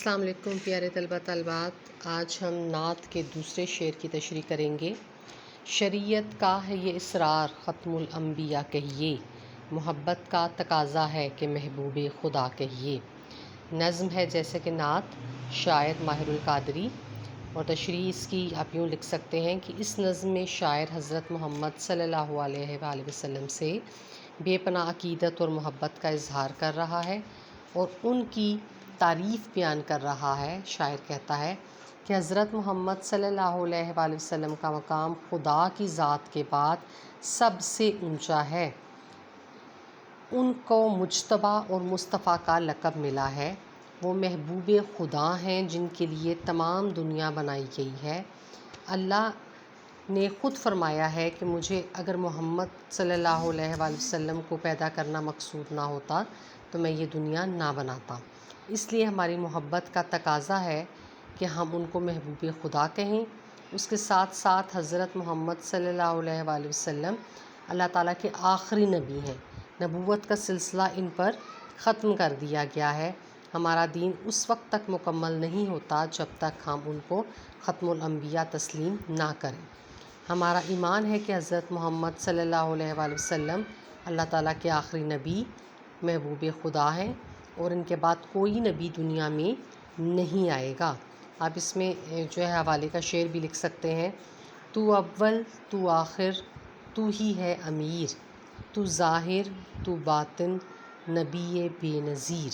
السلام علیکم پیارے طلبہ طالبات، آج ہم نعت کے دوسرے شعر کی تشریح کریں گے۔ شریعت کا ہے یہ اصرار ختم الانبیاء کہیے، محبت کا تقاضا ہے کہ محبوب خدا کہیے۔ نظم ہے جیسے کہ نعت، شاعر ماہر القادری، اور تشریح اس کی آپ یوں لکھ سکتے ہیں کہ اس نظم میں شاعر حضرت محمد صلی اللہ علیہ وآلہ وسلم سے بے پناہ عقیدت اور محبت کا اظہار کر رہا ہے اور ان کی تعریف بیان کر رہا ہے۔ شاعر کہتا ہے کہ حضرت محمد صلی اللہ علیہ وآلہ وسلم کا مقام خدا کی ذات کے بعد سب سے اونچا ہے۔ ان کو مجتبیٰ اور مصطفیٰ کا لقب ملا ہے۔ وہ محبوب خدا ہیں جن کے لیے تمام دنیا بنائی گئی ہے۔ اللہ نے خود فرمایا ہے کہ مجھے اگر محمد صلی اللہ علیہ وآلہ وسلم کو پیدا کرنا مقصود نہ ہوتا تو میں یہ دنیا نہ بناتا۔ اس لیے ہماری محبت کا تقاضا ہے کہ ہم ان کو محبوب خدا کہیں۔ اس کے ساتھ ساتھ حضرت محمد صلی اللہ علیہ وآلہ وسلم اللہ تعالیٰ کے آخری نبی ہیں۔ نبوت کا سلسلہ ان پر ختم کر دیا گیا ہے۔ ہمارا دین اس وقت تک مکمل نہیں ہوتا جب تک ہم ان کو ختم الانبیاء تسلیم نہ کریں۔ ہمارا ایمان ہے کہ حضرت محمد صلی اللہ علیہ وآلہ وسلم اللہ تعالیٰ کے آخری نبی محبوب خدا ہیں اور ان کے بعد کوئی نبی دنیا میں نہیں آئے گا۔ آپ اس میں جو ہے حوالے کا شعر بھی لکھ سکتے ہیں۔ تو اول تو آخر تو ہی ہے امیر، تو ظاہر تو باطن نبی بے نظیر۔